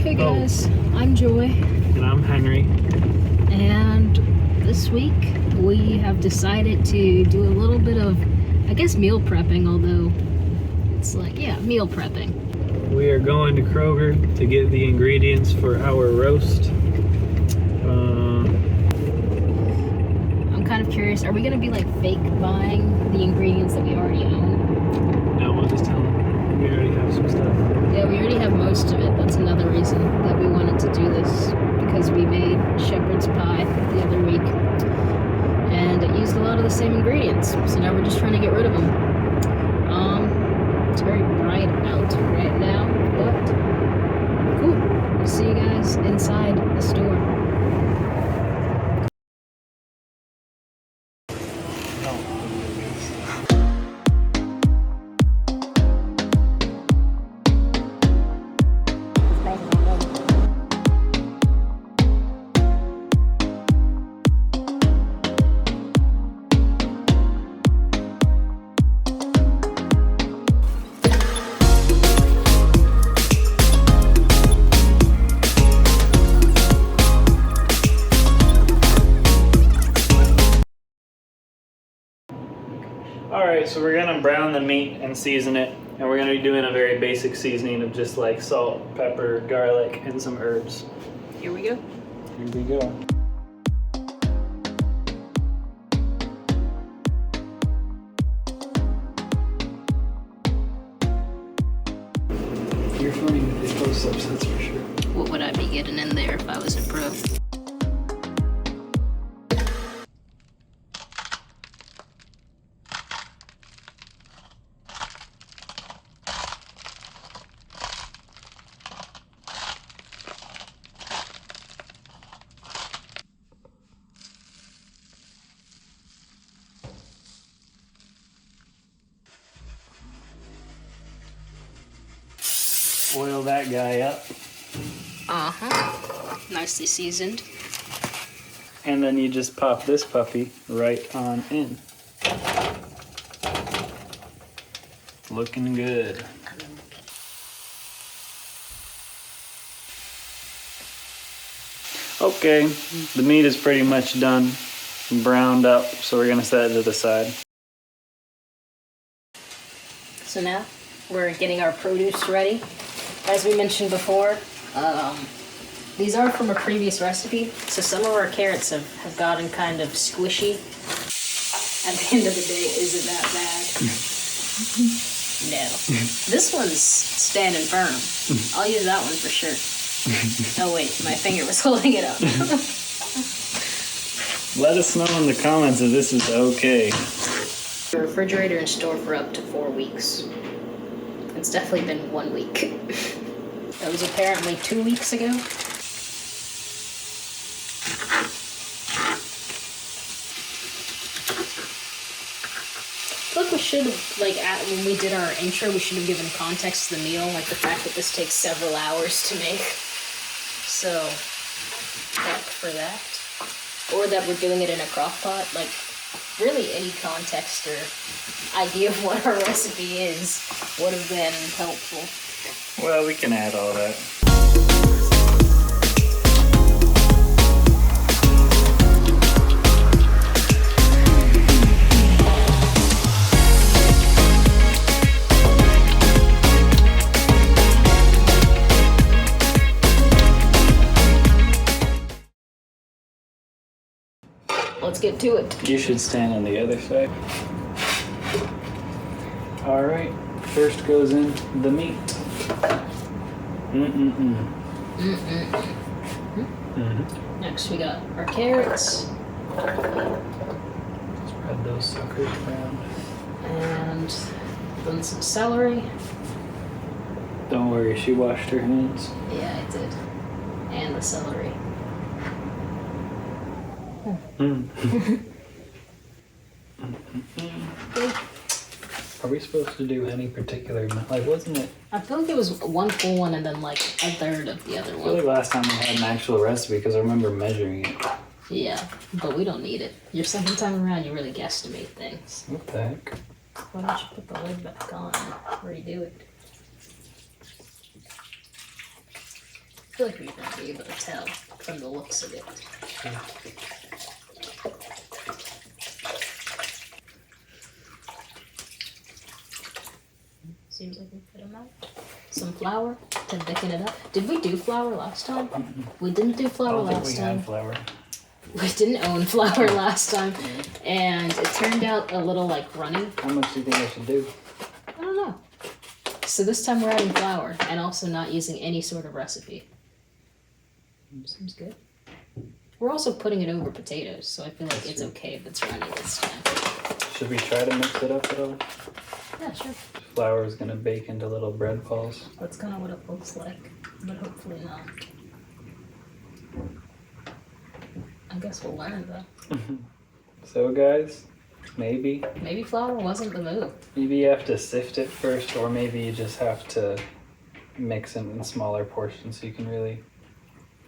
Hey guys, I'm Joy. And I'm Henry. And this week we have decided to do a little bit of, I guess, meal prepping, although it's like, yeah, meal prepping. We are going to Kroger to get the ingredients for our roast. I'm kind of curious, are we going to be like fake buying the ingredients that we already own? No, we'll just tell them we already have some stuff. Yeah, we already have most of it. That's another reason that we wanted to do this, because we made shepherd's pie the other week and it used a lot of the same ingredients, so now we're just trying to get rid of them. It's very bright out right now, but cool. We'll see you guys inside the store. Alright, so we're gonna brown the meat and season it. And we're gonna be doing a very basic seasoning of just like salt, pepper, garlic, and some herbs. Here we go. Here we go. You're funny with these close-ups, that's for sure. What would I be getting in there if I was a pro? Oil that guy up. Uh-huh. Nicely seasoned. And then you just pop this puppy right on in. Looking good. Okay, the meat is pretty much done, browned up, so we're gonna set it to the side. So now we're getting our produce ready. As we mentioned before, these are from a previous recipe, so some of our carrots have gotten kind of squishy. At the end of the day, is it that bad? No. This one's standing firm. I'll use that one for sure. Oh wait, my finger was holding it up. Let us know in the comments if this is okay. Refrigerator and store for up to 4 weeks. It's definitely been 1 week. That was apparently 2 weeks ago. I feel like we should have, when we did our intro, we should have given context to the meal, like the fact that this takes several hours to make. So, heck for that. Or that we're doing it in a crock pot. Like, really any context or idea of what our recipe is would have been helpful. Well, we can add all that. Let's get to it. You should stand on the other side. All right, first goes in the meat. Next we got our carrots. Spread those suckers around. And then some celery. Don't worry, she washed her hands. Yeah, I did. And the celery. Are we supposed to do any particular, like, wasn't it? I feel like it was one full one and then like a third of the other I feel like one. last time we had an actual recipe because I remember measuring it. Yeah, but we don't need it. Your second time around, you really guesstimate things. What the heck? Why don't you put the lid back on and redo it? feel like you're gonna be able to tell from the looks of it. Yeah. Seems like we put them out. Some flour to thicken it up. Did we do flour last time? We didn't do flour last time. Had flour. We didn't own flour last time, and it turned out a little like runny. How much do you think I should do? I don't know. So this time we're adding flour and also not using any sort of recipe. Seems good. We're also putting it over potatoes, so I feel like it's okay if it's runny this time. Should we try to mix it up at all? Yeah, sure. Flour is gonna bake into little bread balls. That's kind of what it looks like, but hopefully not. I guess we'll learn though. So guys, maybe flour wasn't the move. maybe you have to sift it first, or maybe you just have to mix it in smaller portions so you can really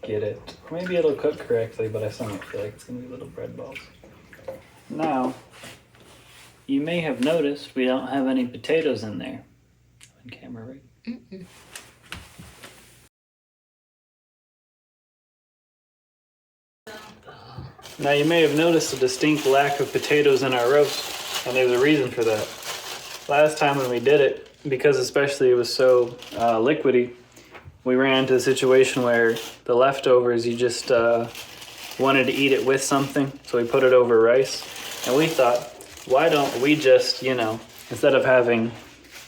get it. Or maybe it'll cook correctly, but I still don't feel like it's gonna be little bread balls. Now, you may have noticed we don't have any potatoes in there. On camera, right? Mm-mm. Now you may have noticed a distinct lack of potatoes in our roast, and there's a reason for that. Last time when we did it, because especially it was so liquidy, we ran into a situation where the leftovers, you just wanted to eat it with something, so we put it over rice. And we thought, why don't we just, instead of having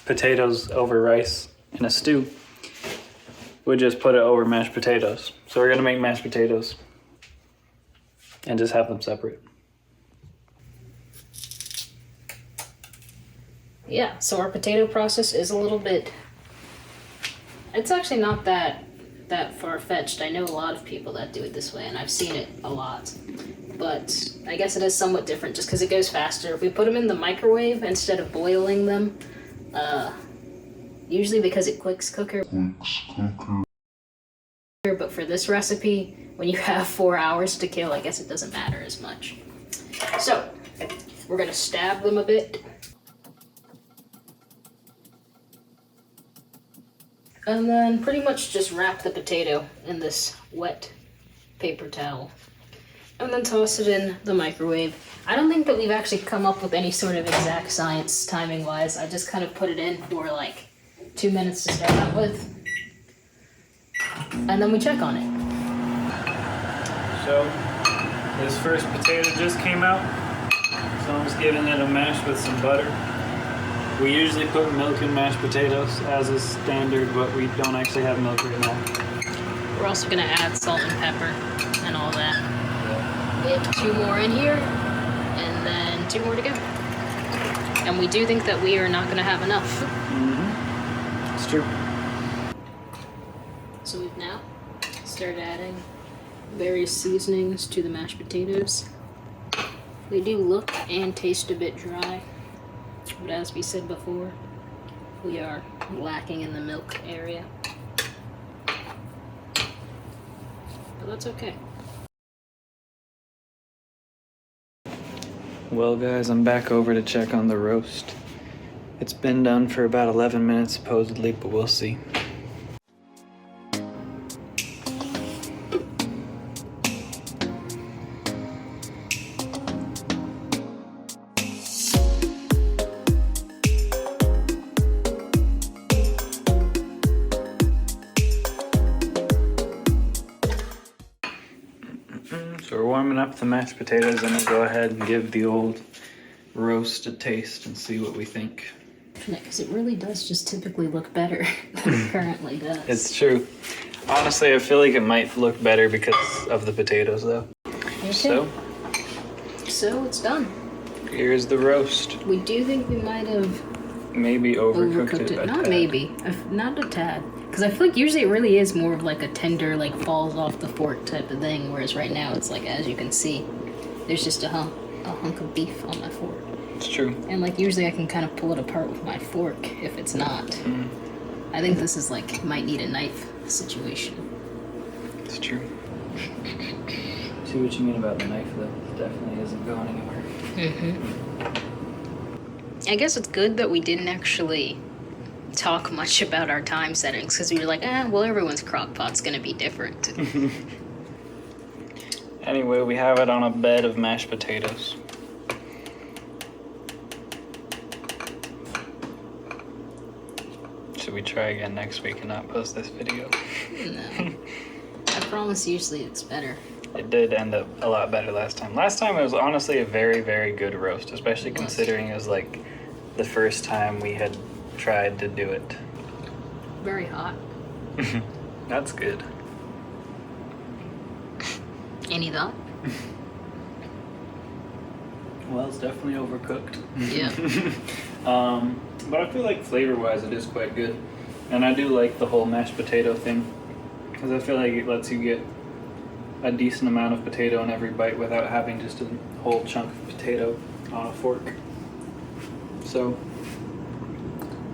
potatoes over rice in a stew, we just put it over mashed potatoes. So we're gonna make mashed potatoes and just have them separate. Yeah, so our potato process is a little bit, it's actually not that far-fetched. I know a lot of people that do it this way, and I've seen it a lot. But I guess it is somewhat different just because it goes faster. We put them in the microwave instead of boiling them, usually because it quicks cooker. But for this recipe, when you have 4 hours to kill, I guess it doesn't matter as much. So, we're gonna stab them a bit. And then pretty much just wrap the potato in this wet paper towel. And then toss it in the microwave. I don't think that we've actually come up with any sort of exact science timing-wise. I just kind of put it in for like 2 minutes to start out with. And then we check on it. So, this first potato just came out. So I'm just giving it a mash with some butter. We usually put milk in mashed potatoes as is standard, but we don't actually have milk right now. We're also gonna add salt and pepper and all that. We have 2 more in here, and then 2 more to go. And we do think that we are not gonna have enough. Mm-hmm. It's true. So we've now started adding various seasonings to the mashed potatoes. They do look and taste a bit dry, but as we said before, we are lacking in the milk area. But that's okay. Well guys, I'm back over to check on the roast. It's been done for about 11 minutes supposedly, but we'll see. So we're warming up the mashed potatoes, and we'll go ahead and give the old roast a taste and see what we think. Yeah, because it really does just typically look better than it currently does. It's true. Honestly, I feel like it might look better because of the potatoes, though. Okay. So it's done. here's the roast. We do think we might have Maybe overcooked it. Not maybe. Not a tad. Because I feel like usually it really is more of like a tender, like falls off the fork type of thing. Whereas right now it's like, as you can see, there's just a hunk of beef on my fork. It's true. And like usually I can kind of pull it apart with my fork if it's not. Mm. I think this is like, might need a knife situation. It's true. See what you mean about the knife, though. It definitely isn't going anywhere. I guess it's good that we didn't actually talk much about our time settings because we were like, well, everyone's crock pot's gonna be different. Anyway, we have it on a bed of mashed potatoes. Should we try again next week and not post this video? No. I promise usually it's better. It did end up a lot better last time. Last time it was honestly a very, very good roast, especially considering it was like the first time we had tried to do it. Very hot. That's good. Any thought? Well, it's definitely overcooked. Yeah. But I feel like flavor-wise it is quite good. And I do like the whole mashed potato thing because I feel like it lets you get a decent amount of potato in every bite without having just a whole chunk of potato on a fork. So,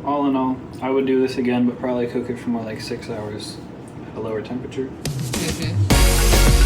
all in all, I would do this again, but probably cook it for more like 6 hours at a lower temperature. Mm-hmm.